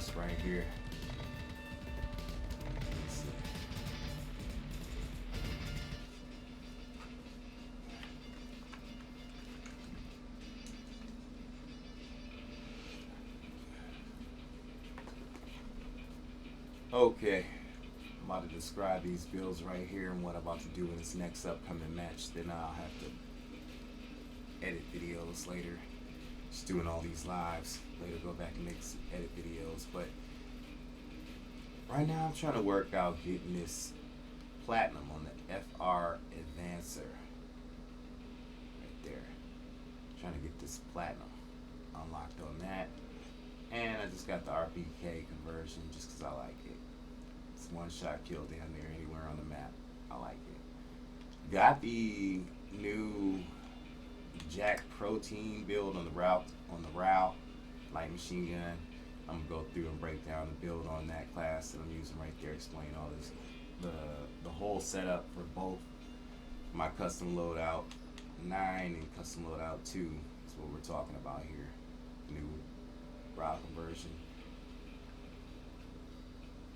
this right here. Let's see. Okay, I'm about to describe these builds right here and what I'm about to do in this next upcoming match. Then I'll have to edit videos later. Just doing all these lives. Later go back and make some edit videos. But right now I'm trying to work out getting this platinum on the FR Advancer. Right there. Trying to get this platinum unlocked on that. And I just got the RPK conversion just because I like it. It's one shot kill down there anywhere on the map. I like it. Got the new Jak Protean Build on the RAL light machine gun. I'm gonna go through and break down the build on that class that I'm using right there, explain all this, the whole setup for both my custom loadout 9 and custom loadout 2 is what we're talking about here. New RAL conversion.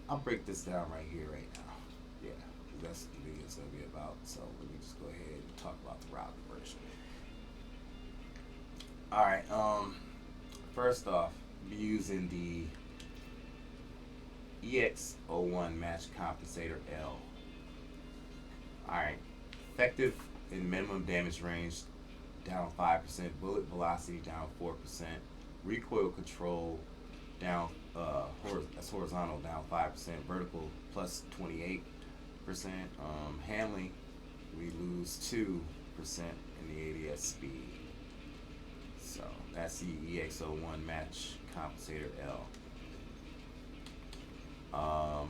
I'll break this down right here, right now. Yeah, that's what the video's gonna be about. So let me just go ahead and talk about the RAL conversion. Alright, first off, be using the EX01 Match Compensator L. Alright, effective in minimum damage range down 5%, bullet velocity down 4%, recoil control down, that's horizontal down 5%, vertical plus 28%, handling we lose 2% in the ADS speed. So that's the EX01 Match Compensator L.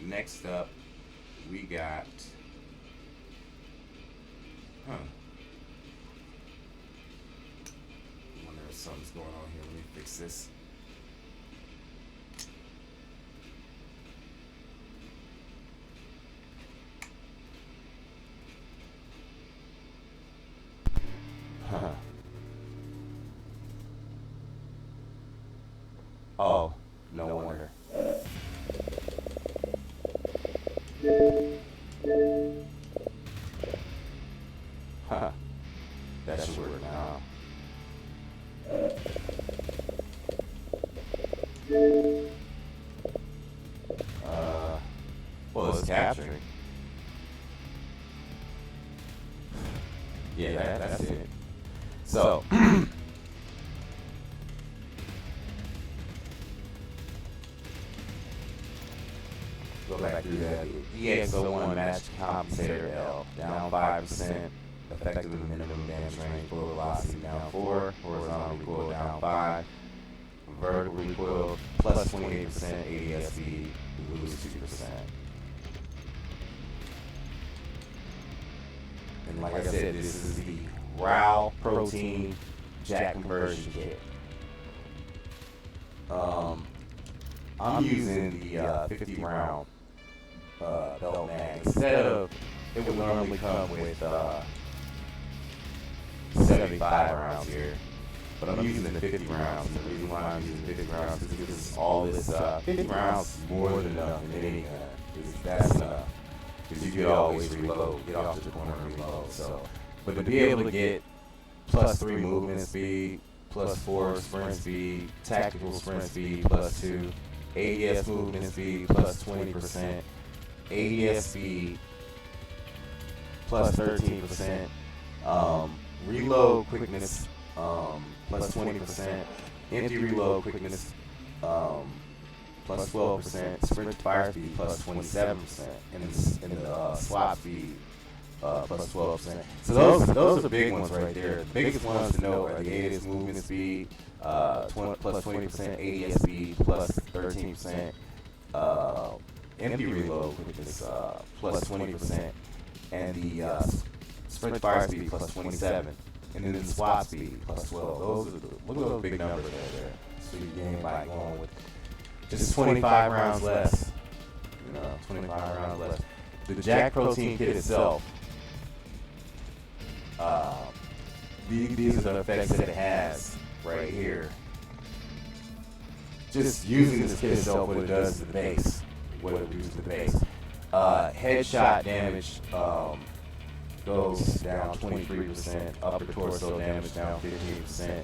Next up, we got, I wonder if something's going on here. Let me fix this. Oh, no wonder. That should work now. Well, it's capturing. Yeah, that's it. So, go back through that. EX01 Match Compensator L, down 5%, effective in minimum damage range, bullet velocity down 4, horizontal recoil down 5, vertical recoil plus 28%, ADS speed, lose 2%. And like I said, this is the RAL Protean Jak conversion kit. I'm using the 50 round belt mag. Instead of, it would normally come with 75 rounds here, but I'm using the 50 rounds. And the reason why I'm using 50 rounds is because all this 50 rounds is more than enough in any gun. That's enough. Because you can always reload, get off to the corner and reload. So, but to be able to get +3 movement speed, +4 sprint speed, tactical sprint speed +2, ADS movement speed +20%, ADS speed +13%, reload quickness +20%, empty reload quickness +12%, sprint fire speed +27%, and the swap speed +12%. So those are big ones right there. The biggest ones to know are the ADS movement speed +20%, ADS speed +13%, empty reload quickness +20%, and the sprint fire speed +27%, and then the swap speed +12%. Those are look at those big numbers right there. So you gain by going with just 25 rounds less. 25 rounds less. The Jak Protean kit itself, these are the effects that it has right here. just using this kit itself, what it does to the base, what it reduces the base. Headshot damage goes down 23%, upper torso damage down 15%,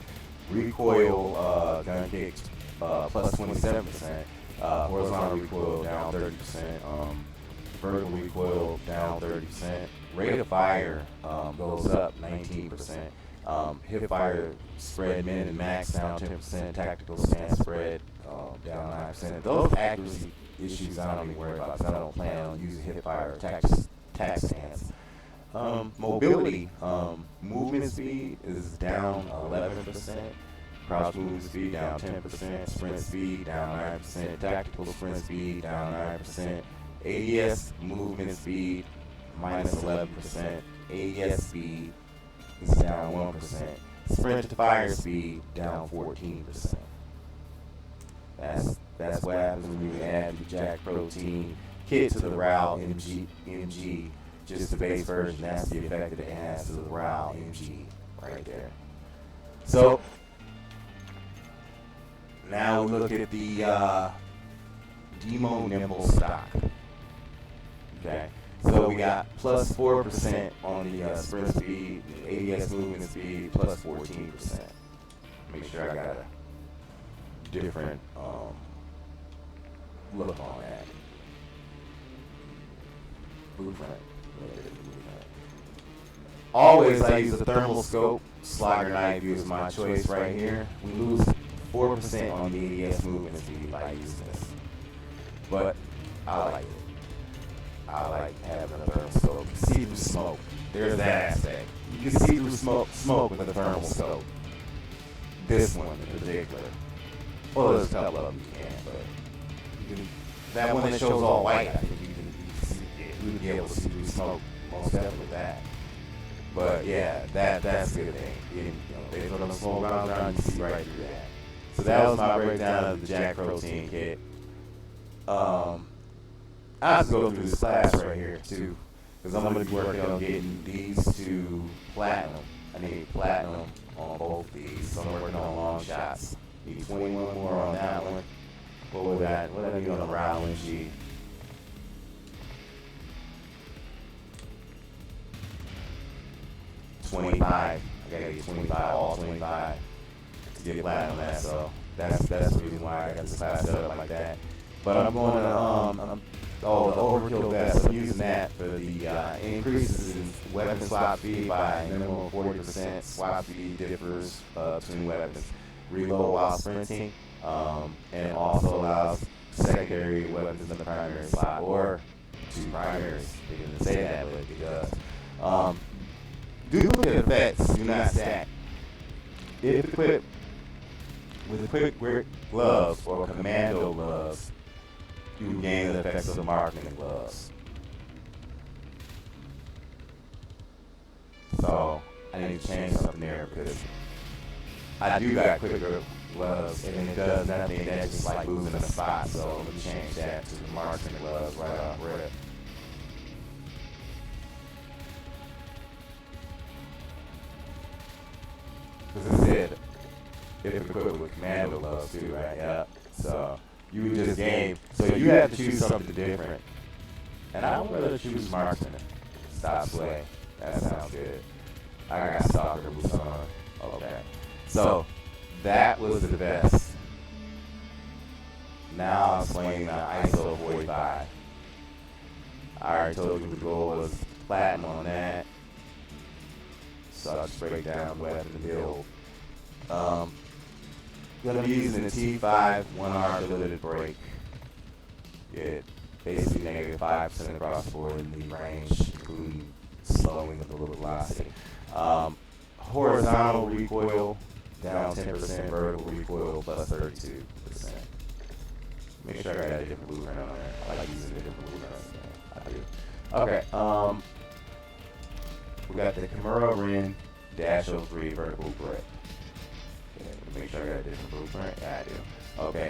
recoil gun kick plus 27%, horizontal recoil down 30%, vertical recoil down 30%, rate of fire goes up 19%, hip fire spread min and max down 10%, tactical stance spread down 9%. Those accuracy issues I don't even worry about because I don't plan on using hip fire or tac stance. Mobility, movement speed is down 11%, crouch movement speed down 10%, sprint speed down 9%, tactical sprint speed down 9%, ADS movement speed minus 11%, ADS speed is down 1%, sprint to fire speed down 14%. That's what happens when you add the Jak Protean kit to the RAL MG, just the base version. That's the effect that it has to the RAL MG right there. So now we look at the Demo Nimble stock. Okay, so we got plus 4% on the sprint speed, ADS movement speed, plus 14%. Make sure I got a different look on that. Blueprint. Always I use a thermal scope. Slugger knife is my choice right here. We lose 4% on the ADS movement speed by using this. But I like it. I like having a thermal scope. You can see through smoke. There's that aspect. You can see through smoke with a thermal scope. This one in particular. Well, there's a couple of them you can, but you can, that one that shows all white, I think you would be able to see through smoke. Most definitely with that. But yeah, that's a good thing. They put on the smoke around, you see right through that. So that was my breakdown of the Jak Protean kit. I have to go through this class right here too, because I'm going to be working on getting these to platinum. I need platinum on both these, so I'm working on long shots. Need 21 more on that one. What do I need on the RAL MG? $25. I gotta get 25, all 25 to get platinum on that. So that's the reason why I got this class set up like that. But I'm going to the overkill vest. I'm using that for the increases in weapon swap speed by a minimum of 40%. Swap speed differs between weapons. Reload while sprinting, and also allows secondary weapons in the primary slot, or two primaries. They didn't say that, but it does. Duplicate effects do not stack. If equipped with quick grip gloves or commando gloves, you gain the effects of the marksman gloves. So I need to change something there because I do got quick grip gloves and it does nothing. That's just like losing a spot. So let me change that to the marksman gloves right off rip. Because it said if equipped with commando gloves too, right? Yeah. So you would just gain. So you have to choose something different. And I would rather choose marksman. Stop sway. That sounds good. I got stalker boots on. Okay. So that was the best. Now I'm swinging ISO 45. I already told you the goal was platinum on that. So I'll just break down weapon to build. Gonna be using the T5 1R limited break. Get basically negative 5% across the board in the range, including slowing of the little velocity. Horizontal recoil down 10%, vertical recoil plus 32%. Make sure I got a different blueprint on there. I like using a different blueprint. I do. Okay. We got the Kimura Ren -03 vertical grip. Okay, make sure I got a different blueprint. Yeah, I do. Okay.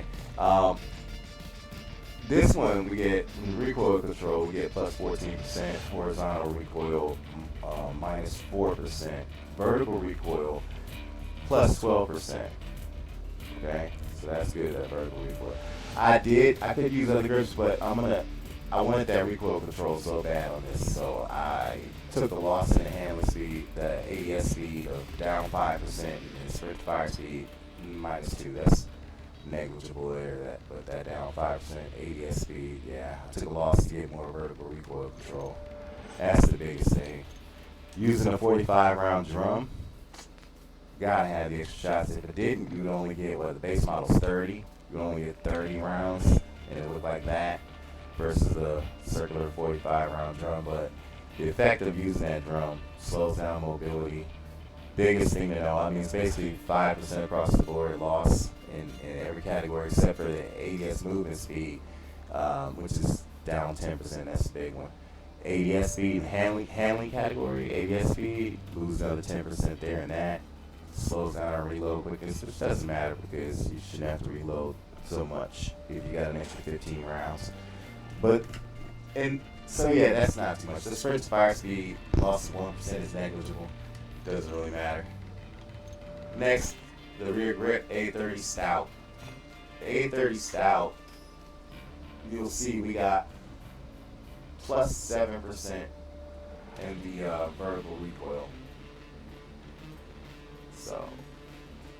This one we get recoil control. We get plus 14%. Horizontal recoil minus 4%. Vertical recoil plus 12%. Okay. So that's good, that vertical recoil. I could use other grips, but I wanted that recoil control so bad on this, so I took a loss in the handling speed, the ADS speed of down 5%, and sprint fire speed -2. That's negligible there, but that down 5% ADS speed, yeah, I took a loss to get more vertical recoil control. That's the biggest thing. Using a 45 round drum, gotta have the extra shots. If it didn't, you'd only get, the base model's 30. You'd only get 30 rounds, and it looked like that, versus a circular 45 round drum. But the effect of using that drum slows down mobility. Biggest thing to know, I mean, it's basically 5% across the board loss in every category except for the ADS movement speed, which is down 10%. That's a big one. ADS speed and handling category, ADS speed, lose another 10% there, and that slows down our reload quickness, which doesn't matter because you shouldn't have to reload so much if you got an extra 15 rounds. So yeah, that's not too much. The sprint fire speed loss of 1% is negligible. Doesn't really matter. Next, the rear grip A30 Stout. The A30 Stout, you'll see we got plus 7% in the vertical recoil. So,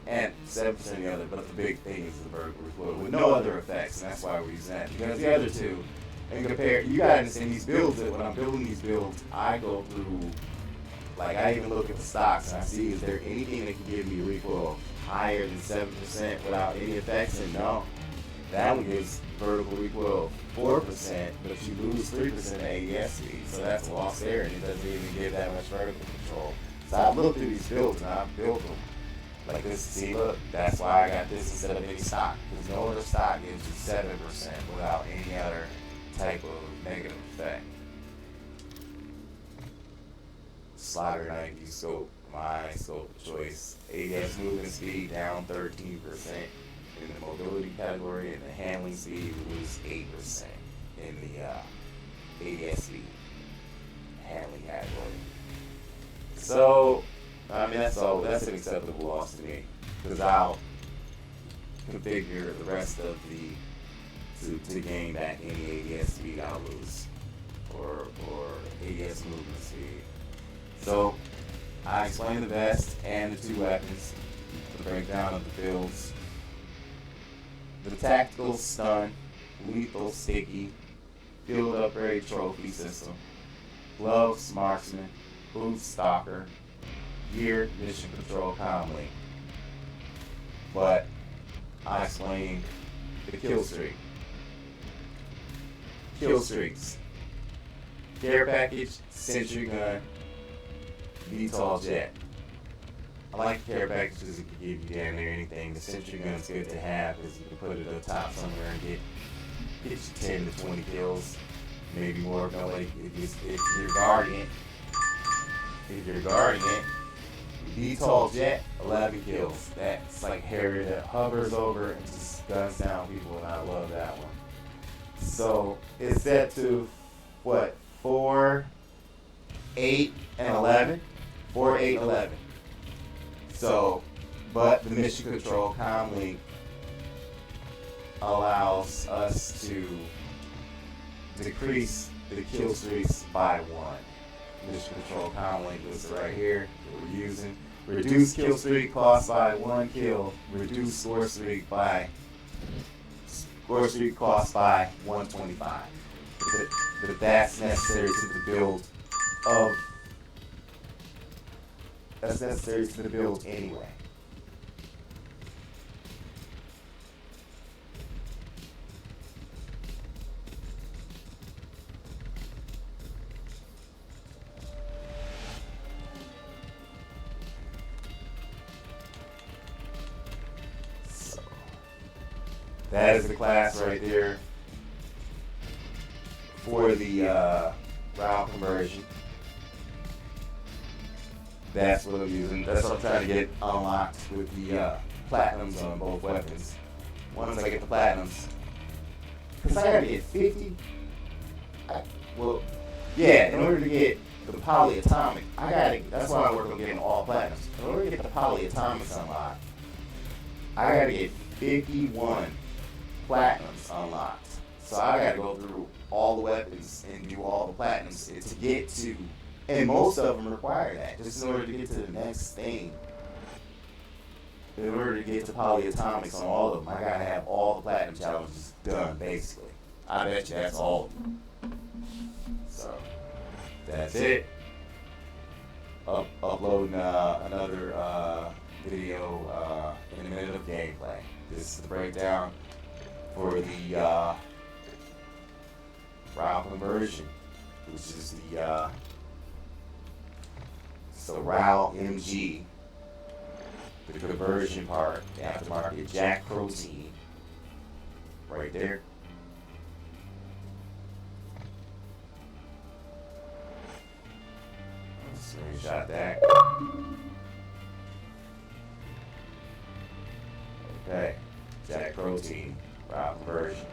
and 7% in the other, but the big thing is the vertical recoil with no other effects, and that's why we're using that. Because the other two, and compare, you gotta understand these builds, when I'm building these builds, I go through, I even look at the stocks and I see, is there anything that can give me recoil higher than 7% without any effects? And no, that one gives vertical recoil 4%, but you lose 3% ADS speed, so that's a loss there, and it doesn't even give that much vertical control. So I looked through these builds and I built them like this. See, look, that's why I got this instead of any stock, because no other stock gives you 7% without any other type of negative effect. Slaughter 90 scope, my scope of choice. ADS movement speed down 13% in the mobility category, and the handling speed we lose 8% in the ADS speed handling category. So, I mean, that's an acceptable loss to me, because I'll configure the rest of to gain back any ADS speed I'll lose, or ADS movement speed. So, I explained the vest and the two weapons, the breakdown of the builds, the tactical stun, lethal sticky, field upgrade trophy system, gloves marksman, boots stalker, gear mission control comlink. But I explained the kill streak. Kill streaks. Care package, sentry gun, VTOL jet. I like the care package because it can give you damn near anything. The sentry gun's good to have because you can put it up top somewhere and get you 10 to 20 kills, maybe more. If you're guarding it, VTOL jet, 11 kills. That's like Harrier that hovers over and just guns down people, and I love that one. So it's set to 4, 8, and 11. 4, 8, 11. So, but the mission control comlink allows us to decrease the kill streaks by 1. Mission control comlink is right here that we're using. Reduce kill streak cost by 1 kill. Reduce score streak cost by 125. But that's necessary to the build of. That's necessary to the build anyway. So that is the class right there for the route conversion. That's what I'm using. That's what I'm trying to get unlocked with the platinums on both weapons. Once I get the platinums, because I gotta get 50. In order to get the polyatomic, that's why I work on getting all platinums. In order to get the polyatomics unlocked, I gotta get 51 platinums unlocked. So I gotta go through all the weapons and do all the platinums to get to, and most of them require that just in order to get to the next thing. In order to get to polyatomics on all of them, I gotta have all the platinum challenges done, basically. I bet you that's all of them. So, that's it. Uploading another video in a minute of gameplay. This is the breakdown for the RAL conversion, which is the RAL MG. The conversion part, the aftermarket Jak Protean, right there. Screenshot that. Okay, Jak Protean, RAL conversion.